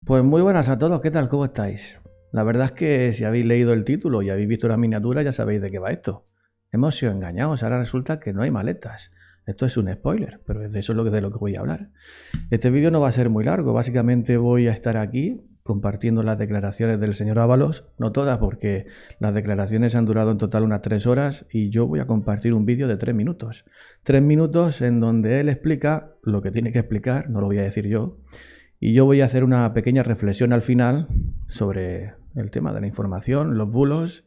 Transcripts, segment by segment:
Pues muy buenas a todos, ¿qué tal? ¿Cómo estáis? La verdad es que si habéis leído el título y habéis visto la miniatura ya sabéis de qué va esto. Hemos sido engañados, ahora resulta que no hay maletas. Esto es un spoiler, pero de eso es de lo que voy a hablar. Este vídeo no va a ser muy largo, básicamente voy a estar aquí compartiendo las declaraciones del señor Ábalos, no todas porque las declaraciones han durado en total unas 3 horas y yo voy a compartir un vídeo de 3 minutos. 3 minutos en donde él explica lo que tiene que explicar, no lo voy a decir yo, y yo voy a hacer una pequeña reflexión al final sobre el tema de la información, los bulos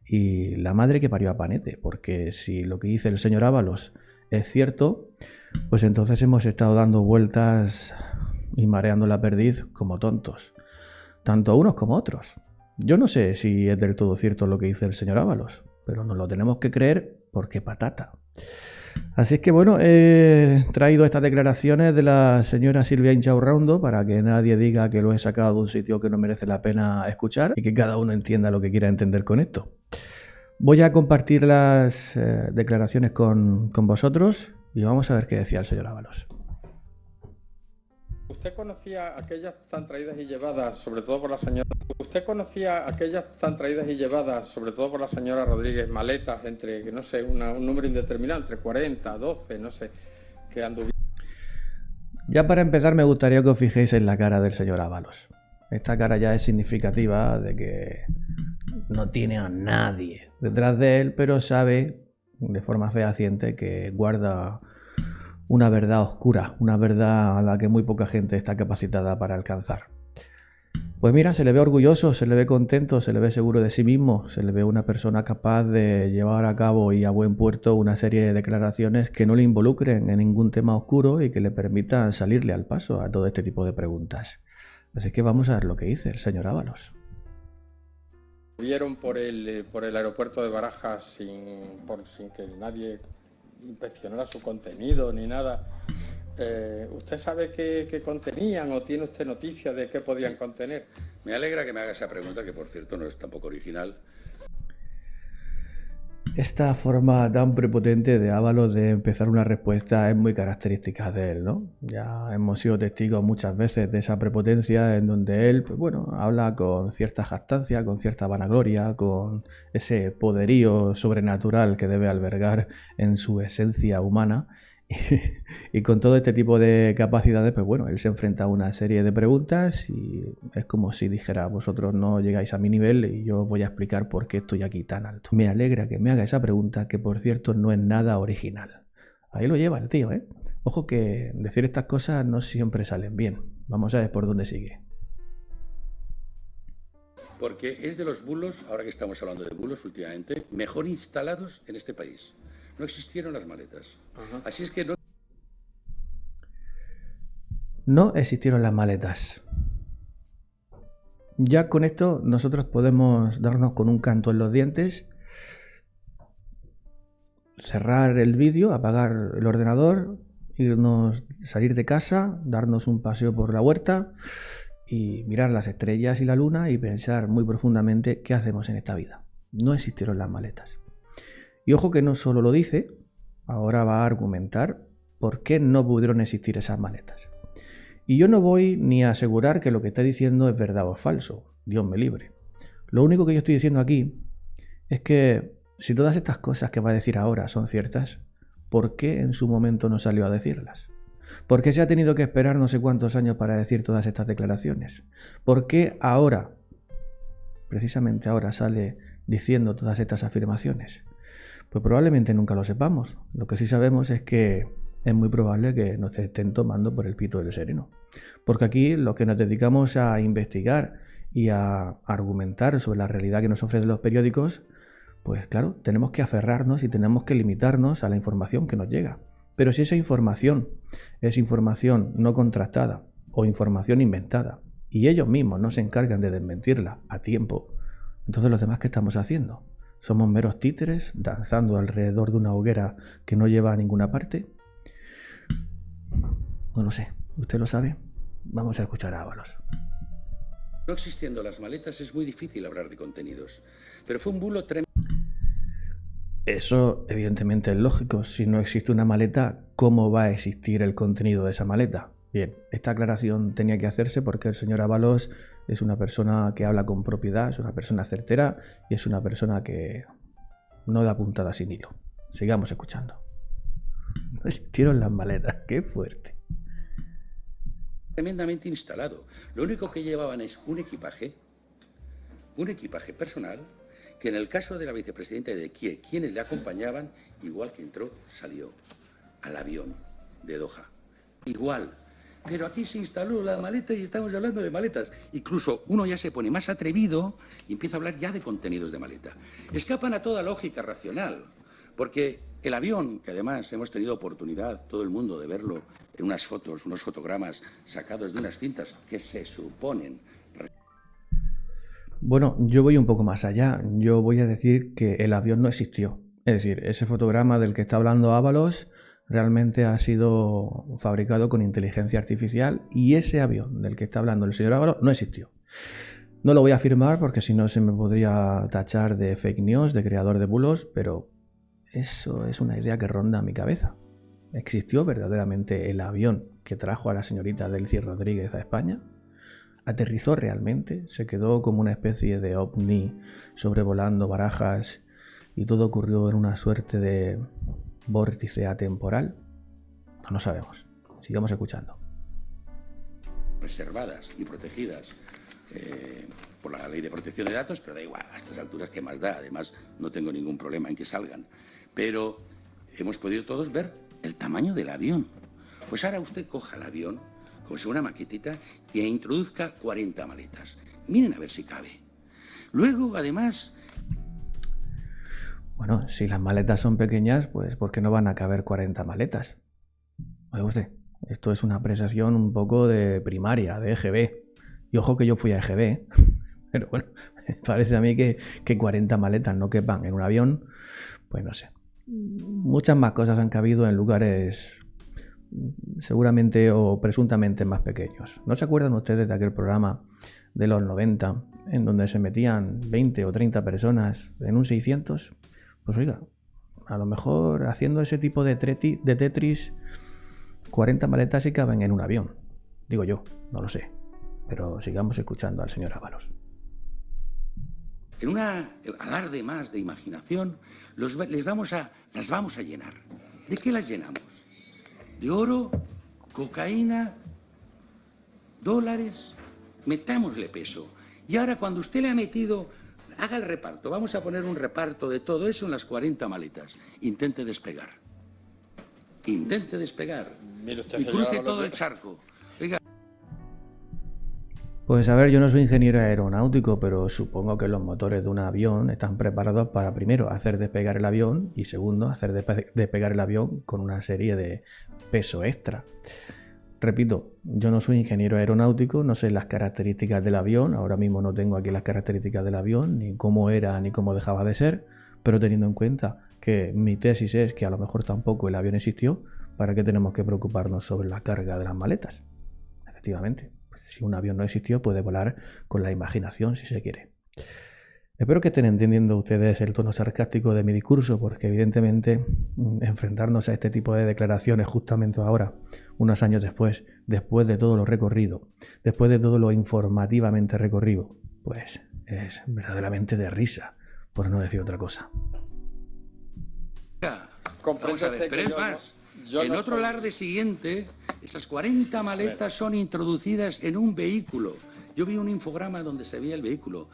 y la madre que parió a Panete, porque si lo que dice el señor Ábalos es cierto, pues entonces hemos estado dando vueltas y mareando la perdiz como tontos, tanto unos como otros. Yo no sé si es del todo cierto lo que dice el señor Ábalos, pero nos lo tenemos que creer porque patata. Así es que bueno, he traído estas declaraciones de la señora Silvia Inchaurraundo para que nadie diga que lo he sacado de un sitio que no merece la pena escuchar y que cada uno entienda lo que quiera entender con esto. Voy a compartir las declaraciones con vosotros y vamos a ver qué decía el señor Ábalos. ¿Usted conocía aquellas tan traídas y llevadas, sobre todo por la señora? ¿Usted conocía aquellas tan traídas y llevadas, sobre todo por la señora Rodríguez, maletas entre, no sé, un número indeterminado, entre 40, 12, no sé, que anduvieron? Ya para empezar me gustaría que os fijéis en la cara del señor Ábalos. Esta cara ya es significativa de que no tiene a nadie detrás de él, pero sabe de forma fehaciente que guarda una verdad oscura, una verdad a la que muy poca gente está capacitada para alcanzar. Pues mira, se le ve orgulloso, se le ve contento, se le ve seguro de sí mismo, se le ve una persona capaz de llevar a cabo y a buen puerto una serie de declaraciones que no le involucren en ningún tema oscuro y que le permitan salirle al paso a todo este tipo de preguntas. Así que vamos a ver lo que dice el señor Ábalos. Vieron por el aeropuerto de Barajas sin que nadie inspeccionara su contenido ni nada. ¿Usted sabe qué contenían o tiene usted noticia de qué podían contener? Me alegra que me haga esa pregunta, que por cierto no es tampoco original. Esta forma tan prepotente de Ábalos de empezar una respuesta es muy característica de él, ¿no? Ya hemos sido testigos muchas veces de esa prepotencia en donde él, pues bueno, habla con cierta jactancia, con cierta vanagloria, con ese poderío sobrenatural que debe albergar en su esencia humana. Y con todo este tipo de capacidades, pues bueno, él se enfrenta a una serie de preguntas y es como si dijera, vosotros no llegáis a mi nivel y yo voy a explicar por qué estoy aquí tan alto. Me alegra que me haga esa pregunta, que por cierto no es nada original. Ahí lo lleva el tío, ¿eh? Ojo que decir estas cosas no siempre salen bien. Vamos a ver por dónde sigue. Porque es de los bulos, ahora que estamos hablando de bulos últimamente, mejor instalados en este país. No existieron las maletas. Ajá. Así es que no... No existieron las maletas. Ya con esto nosotros podemos darnos con un canto en los dientes, cerrar el vídeo, apagar el ordenador, salir de casa, darnos un paseo por la huerta y mirar las estrellas y la luna y pensar muy profundamente qué hacemos en esta vida. No existieron las maletas. Y ojo que no solo lo dice, ahora va a argumentar por qué no pudieron existir esas maletas. Y yo no voy ni a asegurar que lo que está diciendo es verdad o falso, Dios me libre. Lo único que yo estoy diciendo aquí es que si todas estas cosas que va a decir ahora son ciertas, ¿por qué en su momento no salió a decirlas? ¿Por qué se ha tenido que esperar no sé cuántos años para decir todas estas declaraciones? ¿Por qué ahora, precisamente ahora, sale diciendo todas estas afirmaciones? Pues probablemente nunca lo sepamos. Lo que sí sabemos es que es muy probable que nos estén tomando por el pito del sereno. Porque aquí los que nos dedicamos a investigar y a argumentar sobre la realidad que nos ofrecen los periódicos, pues claro, tenemos que aferrarnos y tenemos que limitarnos a la información que nos llega. Pero si esa información es información no contrastada o información inventada y ellos mismos no se encargan de desmentirla a tiempo, entonces los demás, ¿qué estamos haciendo? ¿Somos meros títeres danzando alrededor de una hoguera que no lleva a ninguna parte? No lo sé. ¿Usted lo sabe? Vamos a escuchar a Ábalos. No existiendo las maletas es muy difícil hablar de contenidos. Pero fue un bulo tremendo. Eso evidentemente es lógico. Si no existe una maleta, ¿cómo va a existir el contenido de esa maleta? Bien, esta aclaración tenía que hacerse porque el señor Ábalos es una persona que habla con propiedad, es una persona certera y es una persona que no da puntada sin hilo. Sigamos escuchando. No existieron las maletas, qué fuerte. Tremendamente instalado. Lo único que llevaban es un equipaje personal, que en el caso de la vicepresidenta y de quienes le acompañaban, igual que entró, salió al avión de Doha. Igual. Pero aquí se instaló la maleta y estamos hablando de maletas. Incluso uno ya se pone más atrevido y empieza a hablar ya de contenidos de maleta. Escapan a toda lógica racional, porque el avión, que además hemos tenido oportunidad, todo el mundo, de verlo en unas fotos, unos fotogramas sacados de unas cintas que se suponen... Bueno, yo voy un poco más allá. Yo voy a decir que el avión no existió. Es decir, ese fotograma del que está hablando Ábalos realmente ha sido fabricado con inteligencia artificial y ese avión del que está hablando el señor Ábalos no existió. No lo voy a afirmar porque si no se me podría tachar de fake news, de creador de bulos, pero eso es una idea que ronda mi cabeza. ¿Existió verdaderamente el avión que trajo a la señorita Delcy Rodríguez a España? ¿Aterrizó realmente? ¿Se quedó como una especie de ovni sobrevolando Barajas y todo ocurrió en una suerte de vórtice atemporal? No lo sabemos. Sigamos escuchando. Reservadas y protegidas por la ley de protección de datos, pero da igual, a estas alturas, ¿qué más da? Además, no tengo ningún problema en que salgan. Pero hemos podido todos ver el tamaño del avión. Pues ahora usted coja el avión, como si fuera una maquetita, e introduzca 40 maletas. Miren a ver si cabe. Luego, además... Bueno, si las maletas son pequeñas, pues ¿por qué no van a caber 40 maletas? Oye usted, esto es una apreciación un poco de primaria, de EGB. Y ojo que yo fui a EGB, ¿eh? Pero bueno, me parece a mí que 40 maletas no quepan en un avión, pues no sé. Muchas más cosas han cabido en lugares seguramente o presuntamente más pequeños. ¿No se acuerdan ustedes de aquel programa de los 90 en donde se metían 20 o 30 personas en un 600? Pues oiga, a lo mejor haciendo ese tipo de Tetris, 40 maletas sí caben en un avión. Digo yo, no lo sé. Pero sigamos escuchando al señor Ábalos. En un alarde más de imaginación, las vamos a llenar. ¿De qué las llenamos? ¿De oro? ¿Cocaína? ¿Dólares? Metámosle peso. Y ahora cuando usted le ha metido, haga el reparto. Vamos a poner un reparto de todo eso en las 40 maletas. Intente despegar. Intente despegar. Mire usted, y cruce señor, todo el charco. Oiga. Pues a ver, yo no soy ingeniero aeronáutico, pero supongo que los motores de un avión están preparados para, primero, hacer despegar el avión y, segundo, hacer despegar el avión con una serie de peso extra. Repito, yo no soy ingeniero aeronáutico, no sé las características del avión, ahora mismo no tengo aquí las características del avión, ni cómo era ni cómo dejaba de ser, pero teniendo en cuenta que mi tesis es que a lo mejor tampoco el avión existió, ¿para qué tenemos que preocuparnos sobre la carga de las maletas? Efectivamente. Si un avión no existió, puede volar con la imaginación si se quiere. Espero que estén entendiendo ustedes el tono sarcástico de mi discurso, porque evidentemente enfrentarnos a este tipo de declaraciones justamente ahora, unos años después de todo lo recorrido, después de todo lo informativamente recorrido, pues es verdaderamente de risa, por no decir otra cosa. Vamos a ver, pero es más. En otro alarde siguiente, esas 40 maletas son introducidas en un vehículo. Yo vi un infograma donde se veía el vehículo.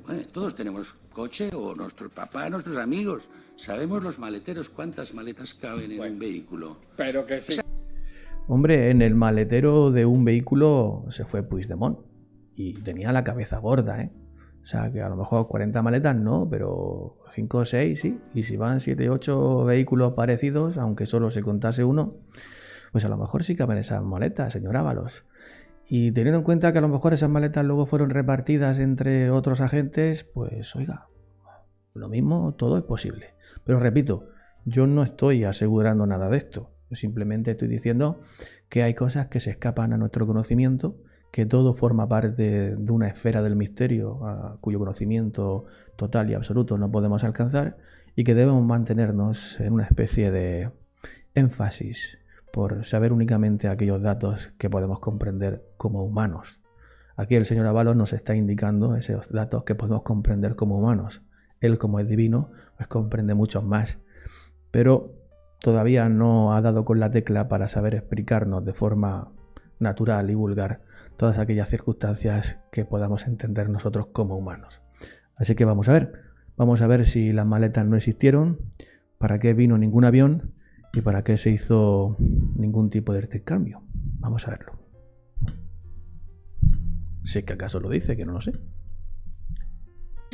Bueno, todos tenemos coche, o nuestro papá, nuestros amigos. Sabemos los maleteros cuántas maletas caben en un vehículo. Pero que sí. Hombre, en el maletero de un vehículo se fue Puigdemont y tenía la cabeza gorda, ¿eh? O sea, que a lo mejor 40 maletas no, pero 5 o 6 sí. Y si van 7 o 8 vehículos parecidos, aunque solo se contase uno, pues a lo mejor sí caben esas maletas, señor Ábalos. Y teniendo en cuenta que a lo mejor esas maletas luego fueron repartidas entre otros agentes, pues oiga, lo mismo, todo es posible. Pero repito, yo no estoy asegurando nada de esto. Yo simplemente estoy diciendo que hay cosas que se escapan a nuestro conocimiento, que todo forma parte de una esfera del misterio a cuyo conocimiento total y absoluto no podemos alcanzar y que debemos mantenernos en una especie de énfasis por saber únicamente aquellos datos que podemos comprender como humanos. Aquí el señor Ábalos nos está indicando esos datos que podemos comprender como humanos. Él, como es divino, pues comprende muchos más, pero todavía no ha dado con la tecla para saber explicarnos de forma natural y vulgar todas aquellas circunstancias que podamos entender nosotros como humanos. Así que vamos a ver si las maletas no existieron, para qué vino ningún avión y para qué se hizo ningún tipo de intercambio. Vamos a verlo. Si es que acaso lo dice, que no lo sé.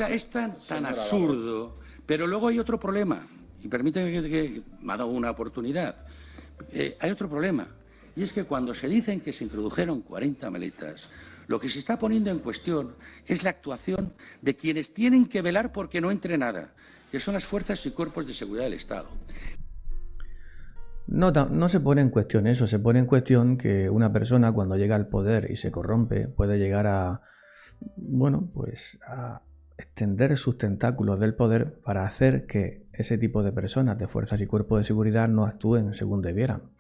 Es tan absurdo, pero luego hay otro problema, y permíteme que me ha dado una oportunidad. Hay otro problema, y es que cuando se dicen que se introdujeron 40 maletas, lo que se está poniendo en cuestión es la actuación de quienes tienen que velar porque no entre nada, que son las fuerzas y cuerpos de seguridad del Estado. No se pone en cuestión eso, se pone en cuestión que una persona cuando llega al poder y se corrompe puede llegar a, bueno, pues a extender sus tentáculos del poder para hacer que ese tipo de personas, de fuerzas y cuerpos de seguridad, no actúen según debieran.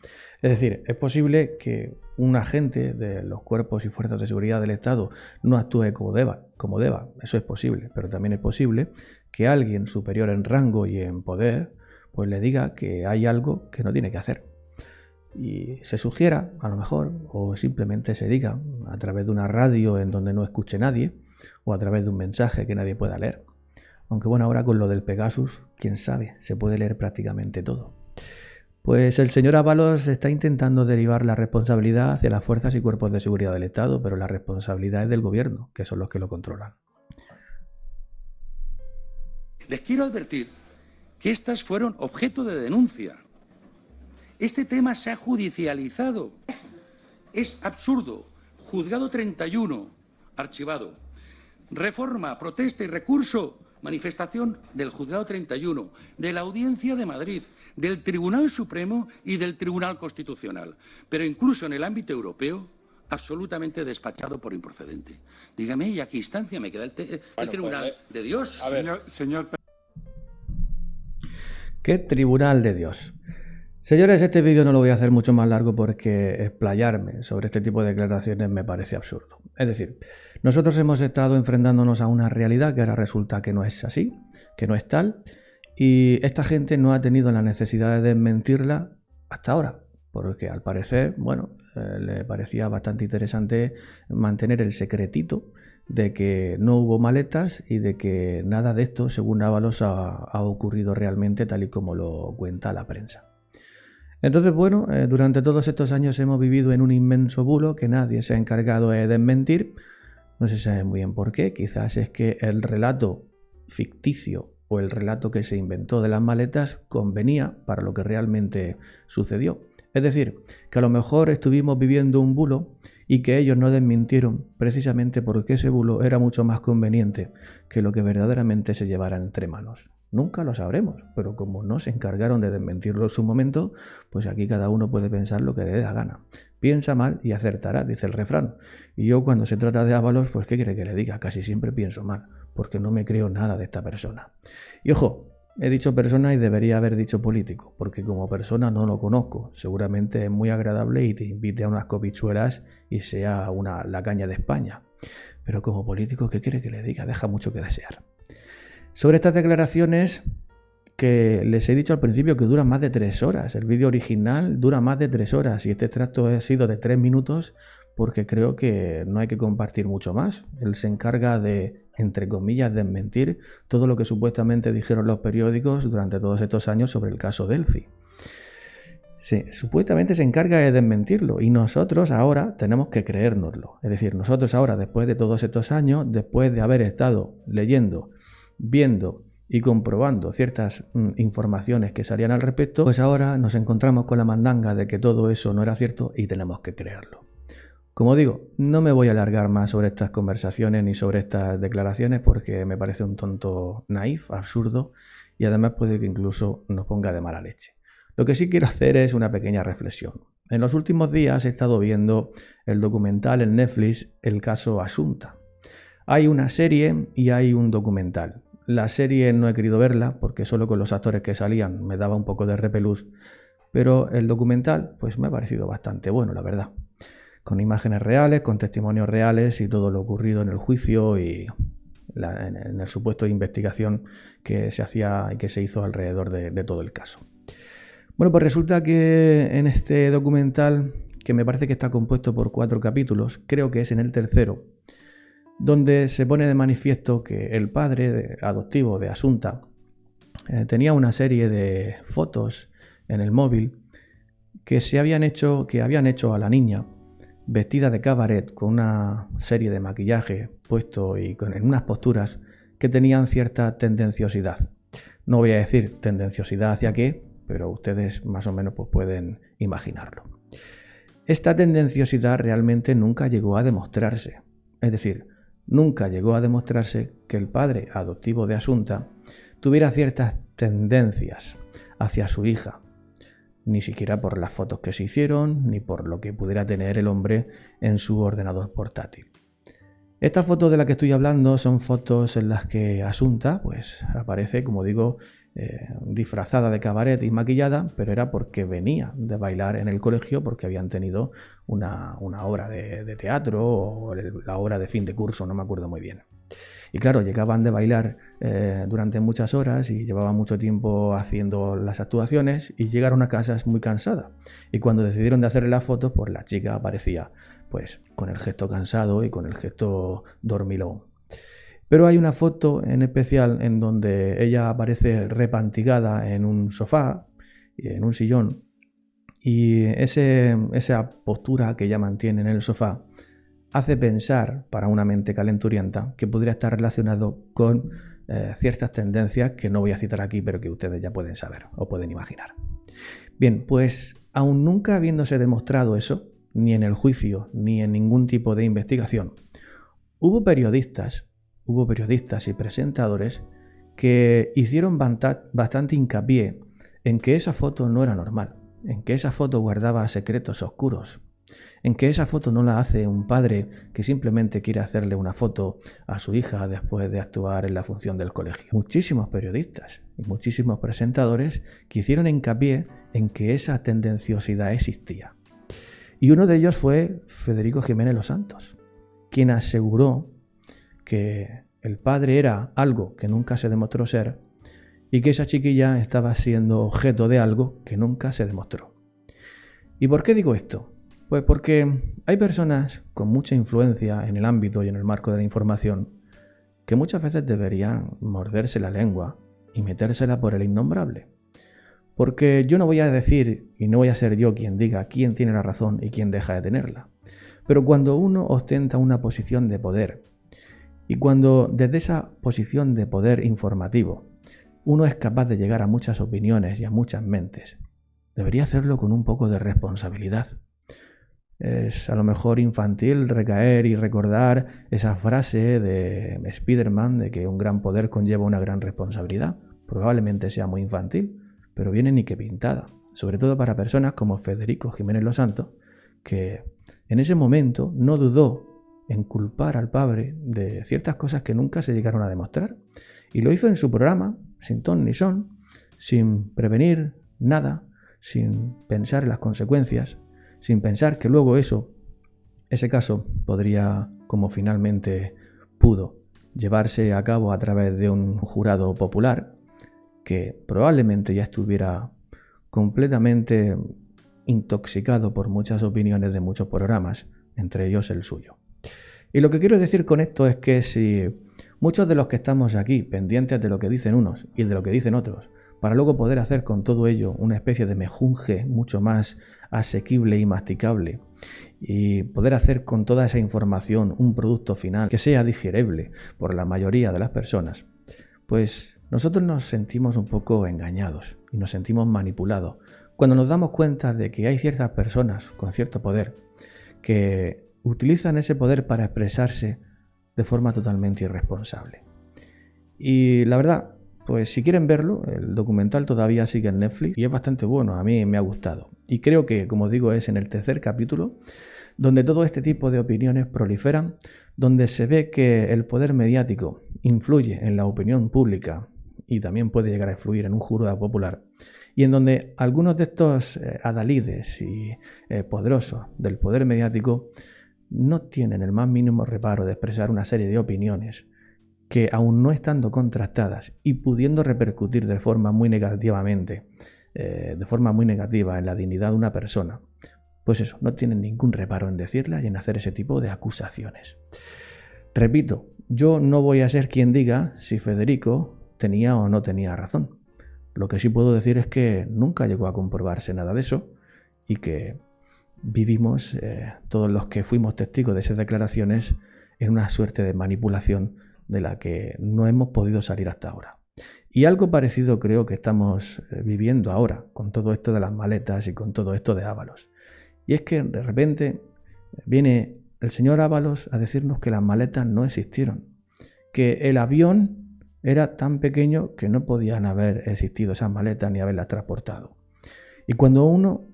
Es decir, es posible que un agente de los cuerpos y fuerzas de seguridad del Estado no actúe como deba, eso es posible, pero también es posible que alguien superior en rango y en poder pues le diga que hay algo que no tiene que hacer. Y se sugiera, a lo mejor, o simplemente se diga a través de una radio en donde no escuche nadie, o a través de un mensaje que nadie pueda leer. Aunque bueno, ahora con lo del Pegasus, quién sabe, se puede leer prácticamente todo. Pues el señor Ábalos está intentando derivar la responsabilidad hacia las fuerzas y cuerpos de seguridad del Estado, pero la responsabilidad es del gobierno, que son los que lo controlan. Les quiero advertir que estas fueron objeto de denuncia. Este tema se ha judicializado. Es absurdo. Juzgado 31, archivado. Reforma, protesta y recurso, manifestación del Juzgado 31, de la Audiencia de Madrid, del Tribunal Supremo y del Tribunal Constitucional. Pero incluso en el ámbito europeo, absolutamente despachado por improcedente. Dígame, ¿y a qué instancia me queda el Tribunal de Dios? A ver, Señor. ¿Qué tribunal de Dios? Señores, este vídeo no lo voy a hacer mucho más largo porque explayarme sobre este tipo de declaraciones me parece absurdo. Es decir, nosotros hemos estado enfrentándonos a una realidad que ahora resulta que no es así, que no es tal, y esta gente no ha tenido la necesidad de desmentirla hasta ahora, porque al parecer, bueno, le parecía bastante interesante mantener el secretito de que no hubo maletas y de que nada de esto, según Ábalos, ha ocurrido realmente tal y como lo cuenta la prensa. Entonces, bueno, durante todos estos años hemos vivido en un inmenso bulo que nadie se ha encargado de desmentir. No se sabe muy bien por qué, quizás es que el relato ficticio o el relato que se inventó de las maletas convenía para lo que realmente sucedió. Es decir, que a lo mejor estuvimos viviendo un bulo y que ellos no desmintieron precisamente porque ese bulo era mucho más conveniente que lo que verdaderamente se llevara entre manos. Nunca lo sabremos, pero como no se encargaron de desmentirlo en su momento, pues aquí cada uno puede pensar lo que le dé la gana. Piensa mal y acertará, dice el refrán. Y yo cuando se trata de Ábalos, pues ¿qué quiere que le diga? Casi siempre pienso mal, porque no me creo nada de esta persona. Y ojo, he dicho persona y debería haber dicho político, porque como persona no lo conozco. Seguramente es muy agradable y te invite a unas copichuelas y sea la caña de España. Pero como político, ¿qué quiere que le diga? Deja mucho que desear. Sobre estas declaraciones que les he dicho al principio que duran más de 3 horas. El vídeo original dura más de 3 horas y este extracto ha sido de 3 minutos porque creo que no hay que compartir mucho más. Él se encarga de, entre comillas, desmentir todo lo que supuestamente dijeron los periódicos durante todos estos años sobre el caso Delcy. Sí, supuestamente se encarga de desmentirlo y nosotros ahora tenemos que creérnoslo. Es decir, nosotros ahora, después de todos estos años, después de haber estado leyendo, viendo y comprobando ciertas informaciones que salían al respecto, pues ahora nos encontramos con la mandanga de que todo eso no era cierto y tenemos que creerlo. Como digo, no me voy a alargar más sobre estas conversaciones ni sobre estas declaraciones porque me parece un tonto naif, absurdo y además puede que incluso nos ponga de mala leche. Lo que sí quiero hacer es una pequeña reflexión. En los últimos días he estado viendo el documental en Netflix El caso Asunta. Hay una serie y hay un documental. La serie no he querido verla porque solo con los actores que salían me daba un poco de repelús, Pero el documental pues me ha parecido bastante bueno, la verdad. Con imágenes reales, con testimonios reales y todo lo ocurrido en el juicio y en el supuesto de investigación que se hacía y que se hizo alrededor de todo el caso. Bueno, pues resulta que en este documental, que me parece que está compuesto por 4 capítulos, creo que es en el tercero, donde se pone de manifiesto que el padre adoptivo de Asunta tenía una serie de fotos en el móvil que habían hecho a la niña vestida de cabaret, con una serie de maquillaje puesto y en unas posturas que tenían cierta tendenciosidad. No voy a decir tendenciosidad hacia qué, pero ustedes más o menos pues pueden imaginarlo. Esta tendenciosidad realmente nunca llegó a demostrarse. Es decir, nunca llegó a demostrarse que el padre adoptivo de Asunta tuviera ciertas tendencias hacia su hija, ni siquiera por las fotos que se hicieron, ni por lo que pudiera tener el hombre en su ordenador portátil. Estas fotos de las que estoy hablando son fotos en las que Asunta pues aparece, como digo, disfrazada de cabaret y maquillada, pero era porque venía de bailar en el colegio, porque habían tenido una obra de teatro o la obra de fin de curso, no me acuerdo muy bien. Y claro, llegaban de bailar durante muchas horas y llevaban mucho tiempo haciendo las actuaciones y llegaron a casa muy cansadas. Y cuando decidieron de hacerle las fotos, pues la chica aparecía pues con el gesto cansado y con el gesto dormilón. Pero hay una foto en especial en donde ella aparece repantigada en un sofá y en un sillón, y esa postura que ella mantiene en el sofá hace pensar, para una mente calenturienta, que podría estar relacionado con ciertas tendencias que no voy a citar aquí, pero que ustedes ya pueden saber o pueden imaginar. Bien, pues aún nunca habiéndose demostrado eso, ni en el juicio ni en ningún tipo de investigación, hubo periodistas y presentadores que hicieron bastante hincapié en que esa foto no era normal, en que esa foto guardaba secretos oscuros, en que esa foto no la hace un padre que simplemente quiere hacerle una foto a su hija después de actuar en la función del colegio. Muchísimos periodistas y muchísimos presentadores que hicieron hincapié en que esa tendenciosidad existía. Y uno de ellos fue Federico Jiménez Los Santos, quien aseguró que el padre era algo que nunca se demostró ser y que esa chiquilla estaba siendo objeto de algo que nunca se demostró. ¿Y por qué digo esto? Pues porque hay personas con mucha influencia en el ámbito y en el marco de la información que muchas veces deberían morderse la lengua y metérsela por el innombrable. Porque yo no voy a decir, y no voy a ser yo quien diga quién tiene la razón y quién deja de tenerla. Pero cuando uno ostenta una posición de poder, y cuando desde esa posición de poder informativo uno es capaz de llegar a muchas opiniones y a muchas mentes, debería hacerlo con un poco de responsabilidad. Es a lo mejor infantil recaer y recordar esa frase de Spider-Man de que un gran poder conlleva una gran responsabilidad. Probablemente sea muy infantil, pero viene ni que pintada. Sobre todo para personas como Federico Jiménez Los Santos, que en ese momento no dudó en culpar al padre de ciertas cosas que nunca se llegaron a demostrar. Y lo hizo en su programa, sin ton ni son, sin prevenir nada, sin pensar en las consecuencias, sin pensar que luego ese caso podría, como finalmente pudo, llevarse a cabo a través de un jurado popular que probablemente ya estuviera completamente intoxicado por muchas opiniones de muchos programas, entre ellos el suyo. Y lo que quiero decir con esto es que si muchos de los que estamos aquí pendientes de lo que dicen unos y de lo que dicen otros, para luego poder hacer con todo ello una especie de mejunje mucho más asequible y masticable, y poder hacer con toda esa información un producto final que sea digerible por la mayoría de las personas, pues nosotros nos sentimos un poco engañados y nos sentimos manipulados cuando nos damos cuenta de que hay ciertas personas con cierto poder que utilizan ese poder para expresarse de forma totalmente irresponsable. Y la verdad, pues si quieren verlo, el documental todavía sigue en Netflix y es bastante bueno, a mí me ha gustado. Y creo que, como digo, es en el tercer capítulo donde todo este tipo de opiniones proliferan, donde se ve que el poder mediático influye en la opinión pública y también puede llegar a influir en un jurado popular, y en donde algunos de estos adalides y poderosos del poder mediático no tienen el más mínimo reparo de expresar una serie de opiniones que, aun no estando contrastadas y pudiendo repercutir de forma muy negativa en la dignidad de una persona, pues eso, no tienen ningún reparo en decirla y en hacer ese tipo de acusaciones. Repito, yo no voy a ser quien diga si Federico tenía o no tenía razón. Lo que sí puedo decir es que nunca llegó a comprobarse nada de eso y que vivimos, todos los que fuimos testigos de esas declaraciones, en una suerte de manipulación de la que no hemos podido salir hasta ahora. Y algo parecido creo que estamos viviendo ahora con todo esto de las maletas y con todo esto de Ábalos. Y es que de repente viene el señor Ábalos a decirnos que las maletas no existieron, que el avión era tan pequeño que no podían haber existido esas maletas ni haberlas transportado. Y cuando uno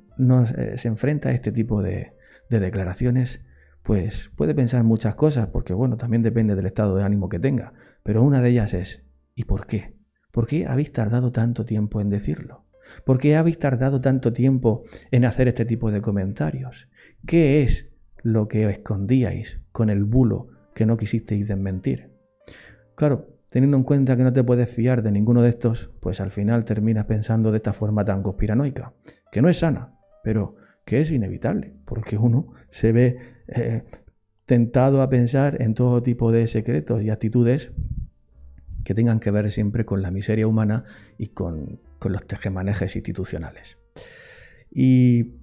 se enfrenta a este tipo de declaraciones, pues puede pensar muchas cosas, porque bueno, también depende del estado de ánimo que tenga, pero una de ellas es, ¿y por qué? ¿Por qué habéis tardado tanto tiempo en decirlo? ¿Por qué habéis tardado tanto tiempo en hacer este tipo de comentarios? ¿Qué es lo que escondíais con el bulo que no quisisteis desmentir? Claro, teniendo en cuenta que no te puedes fiar de ninguno de estos, pues al final terminas pensando de esta forma tan conspiranoica, que no es sana, pero que es inevitable, porque uno se ve tentado a pensar en todo tipo de secretos y actitudes que tengan que ver siempre con la miseria humana y con los tejemanejes institucionales. Y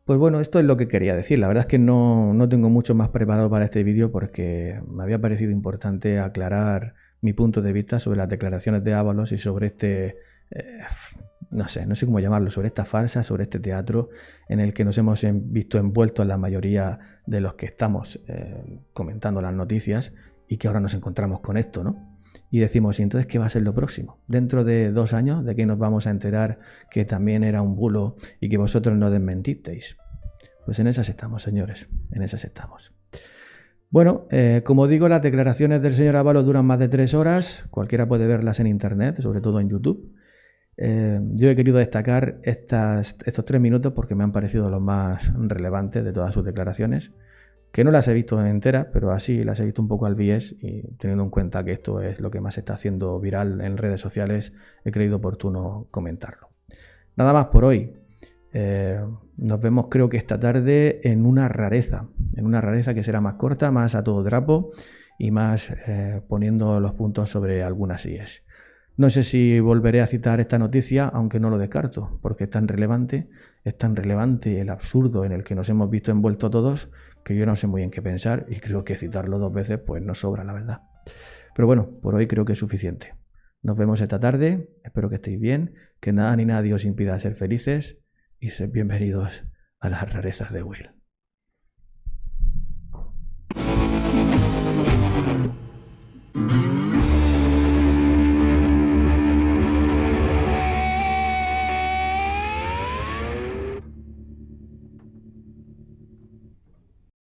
pues bueno, esto es lo que quería decir. La verdad es que no tengo mucho más preparado para este vídeo porque me había parecido importante aclarar mi punto de vista sobre las declaraciones de Ábalos y sobre este, no sé cómo llamarlo, sobre esta farsa, sobre este teatro en el que nos hemos visto envueltos la mayoría de los que estamos comentando las noticias y que ahora nos encontramos con esto, ¿no? Y decimos, ¿y entonces qué va a ser lo próximo? Dentro de 2 años, ¿de qué nos vamos a enterar que también era un bulo y que vosotros no desmentisteis? Pues en esas estamos, señores, en esas estamos. Bueno, como digo, las declaraciones del señor Ábalos duran más de 3 horas. Cualquiera puede verlas en internet, sobre todo en YouTube. Yo he querido destacar estos 3 minutos porque me han parecido los más relevantes de todas sus declaraciones, que no las he visto enteras, pero así las he visto un poco al bies y teniendo en cuenta que esto es lo que más se está haciendo viral en redes sociales, he creído oportuno comentarlo. Nada más por hoy. Nos vemos creo que esta tarde en una rareza que será más corta, más a todo trapo y más poniendo los puntos sobre algunas IES. No sé si volveré a citar esta noticia, aunque no lo descarto, porque es tan relevante el absurdo en el que nos hemos visto envueltos todos, que yo no sé muy bien qué pensar y creo que citarlo 2 veces pues no sobra, la verdad. Pero bueno, por hoy creo que es suficiente. Nos vemos esta tarde, espero que estéis bien, que nada ni nadie os impida ser felices y sed bienvenidos a las rarezas de Will.